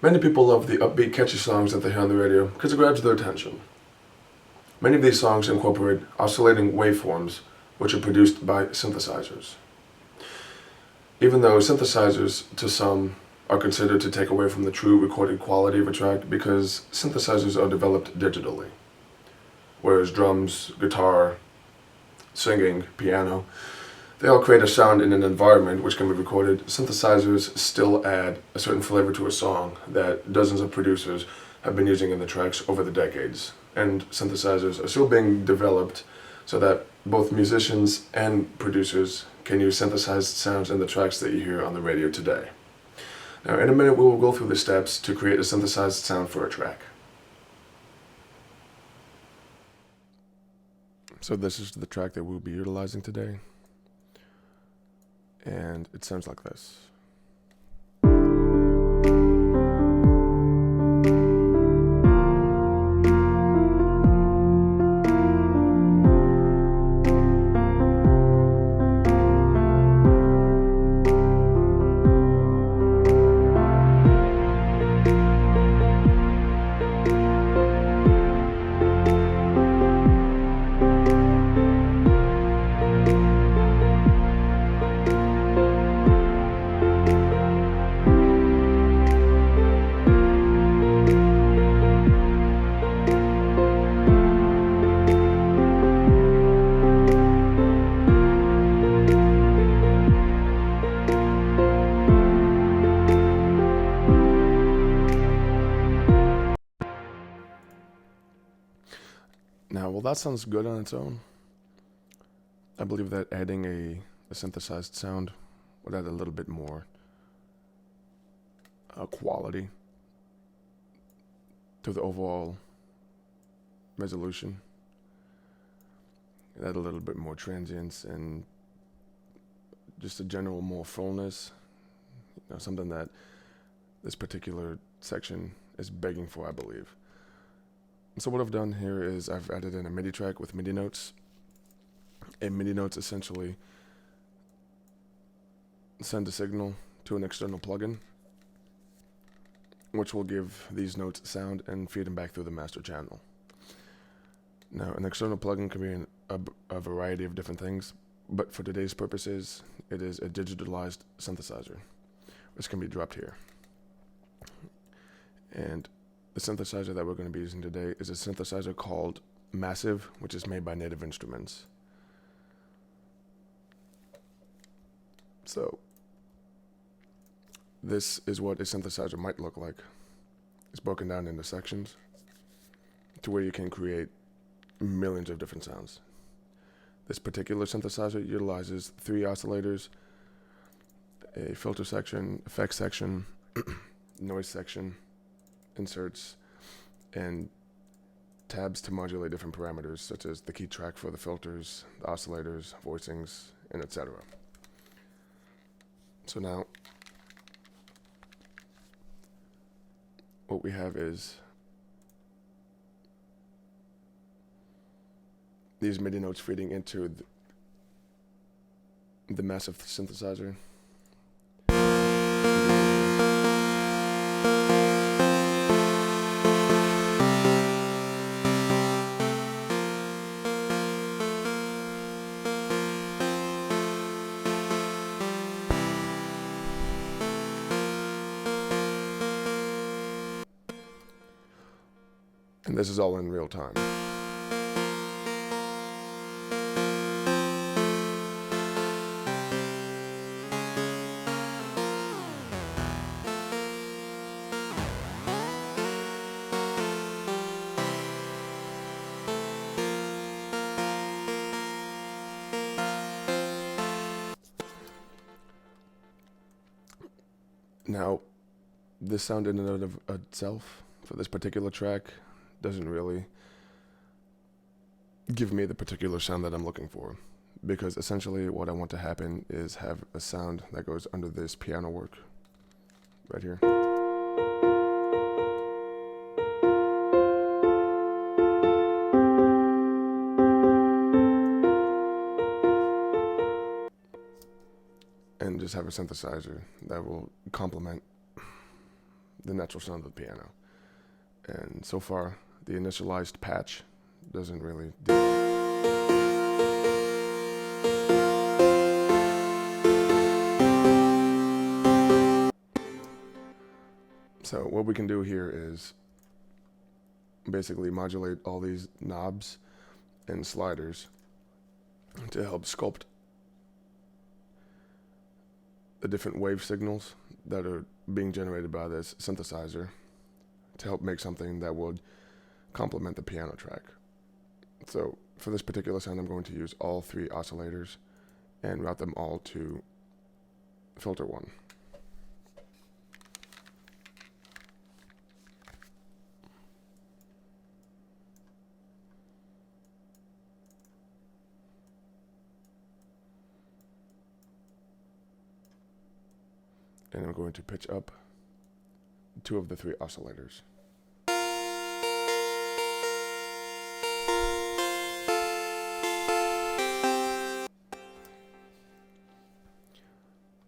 Many people love the upbeat, catchy songs that they hear on the radio because it grabs their attention. Many of these songs incorporate oscillating waveforms, which are produced by synthesizers. Even though synthesizers, to some, are considered to take away from the true recorded quality of a track because synthesizers are developed digitally, whereas drums, guitar, singing, piano, they all create a sound in an environment which can be recorded. Synthesizers still add a certain flavor to a song that dozens of producers have been using in the tracks over the decades. And synthesizers are still being developed so that both musicians and producers can use synthesized sounds in the tracks that you hear on the radio today. Now, in a minute, we will go through the steps to create a synthesized sound for a track. So this is the track that we'll be utilizing today. And it sounds like this. Now, while that sounds good on its own, I believe that adding a synthesized sound would add a little bit more quality to the overall resolution. It add a little bit more transience and just a general more fullness. Something that this particular section is begging for, I believe. So what I've done here is I've added in a MIDI track with MIDI notes. And MIDI notes essentially send a signal to an external plugin, which will give these notes sound and feed them back through the master channel. Now, an external plugin can be a variety of different things, but for today's purposes, it is a digitalized synthesizer, which can be dropped here. And the synthesizer that we're going to be using today is a synthesizer called Massive, which is made by Native Instruments. So, this is what a synthesizer might look like. It's broken down into sections to where you can create millions of different sounds. This particular synthesizer utilizes 3 oscillators, a filter section, effects section, noise section, inserts, and tabs to modulate different parameters such as the key track for the filters, the oscillators, voicings, and etc. So now what we have is these MIDI notes feeding into the massive synthesizer. And this is all in real time. Now, this sound in and of itself for this particular track doesn't really give me the particular sound that I'm looking for, because essentially what I want to happen is have a sound that goes under this piano work right here. And just have a synthesizer that will complement the natural sound of the piano. And so far, the initialized patch doesn't really do that. So what we can do here is basically modulate all these knobs and sliders to help sculpt the different wave signals that are being generated by this synthesizer to help make something that would complement the piano track. So for this particular sound, I'm going to use all 3 oscillators and route them all to filter 1. And I'm going to pitch up 2 of the 3 oscillators.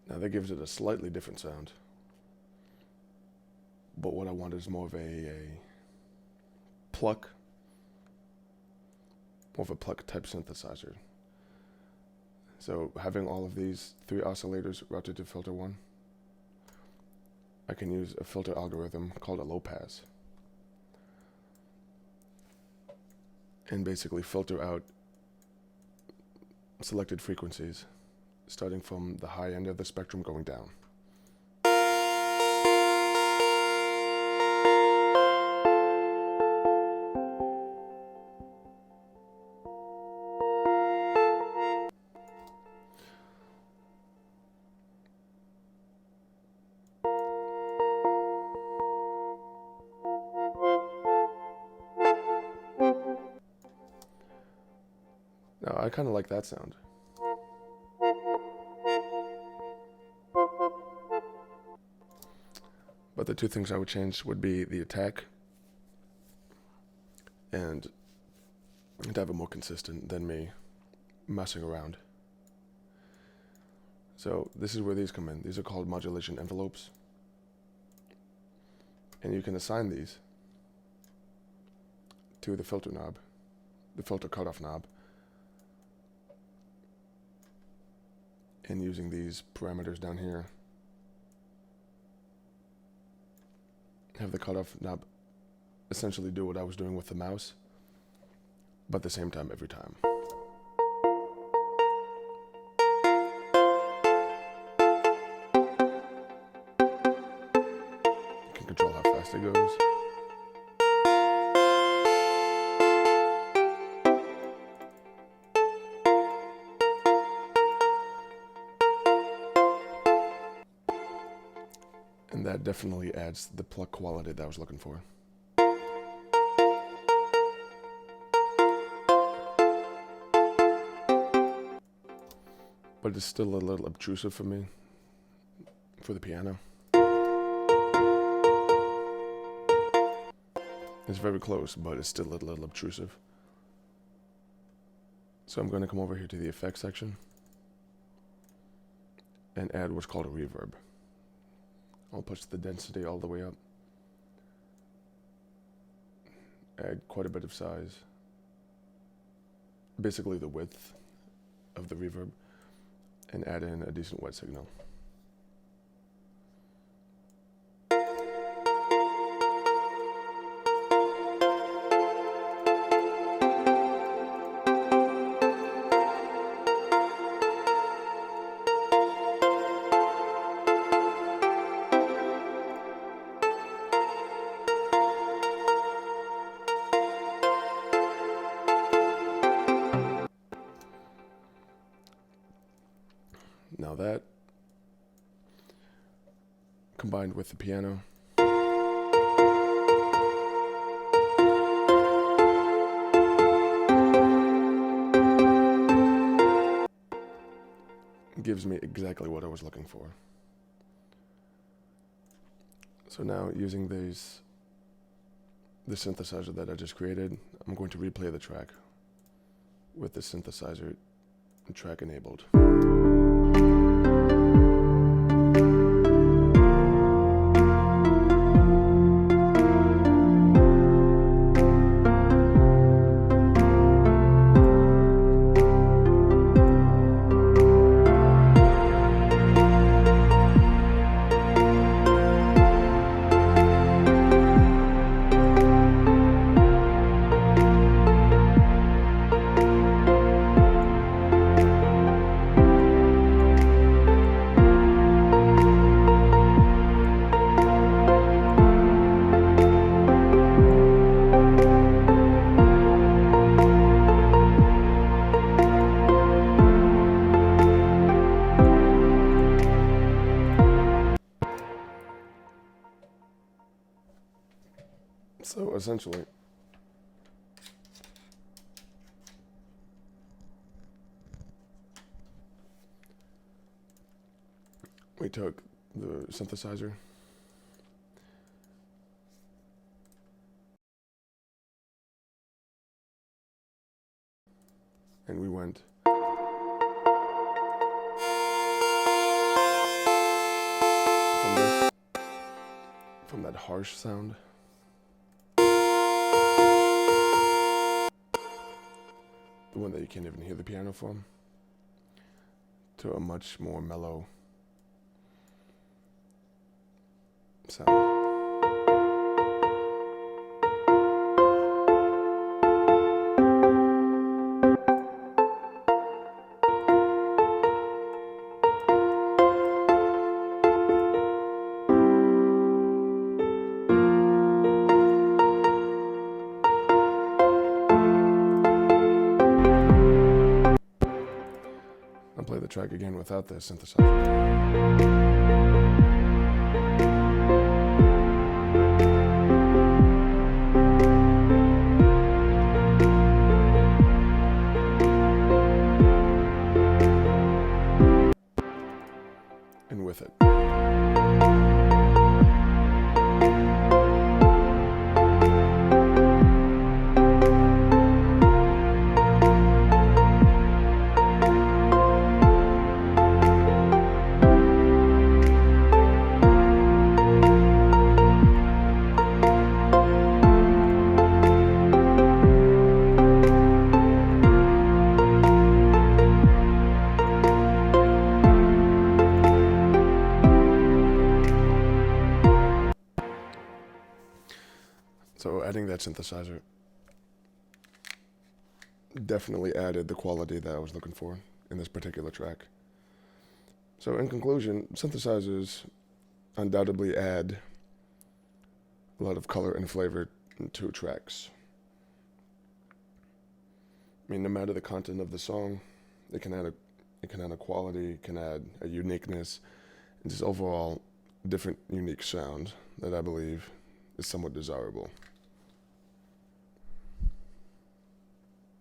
Now that gives it a slightly different sound, but what I want is more of a pluck type synthesizer. So having all of these 3 oscillators routed to filter 1, I can use a filter algorithm called a low pass and basically filter out selected frequencies starting from the high end of the spectrum going down. Now, I kind of like that sound. But the 2 things I would change would be the attack and to have it more consistent than me messing around. So this is where these come in. These are called modulation envelopes. And you can assign these to the filter knob, the filter cutoff knob, and using these parameters down here, have the cutoff knob essentially do what I was doing with the mouse, but at the same time every time. You can control how fast it goes. And that definitely adds the pluck quality that I was looking for. But it's still a little obtrusive for me, for the piano. It's very close, but it's still a little obtrusive. So I'm going to come over here to the effects section and add what's called a reverb. I'll push the density all the way up. Add quite a bit of size. Basically the width of the reverb. And add in a decent wet signal. Now that, combined with the piano, gives me exactly what I was looking for. So now, using the synthesizer that I just created, I'm going to replay the track with the synthesizer track enabled. So essentially, we took the synthesizer and we went from that harsh sound the one that you can't even hear the piano from, to a much more mellow sound. I'll play the track again without the synthesizer. And with it. So adding that synthesizer definitely added the quality that I was looking for in this particular track. So in conclusion, synthesizers undoubtedly add a lot of color and flavor to tracks. I mean, no matter the content of the song, it can add a quality, it can add a uniqueness, and just overall different, unique sound that I believe is somewhat desirable.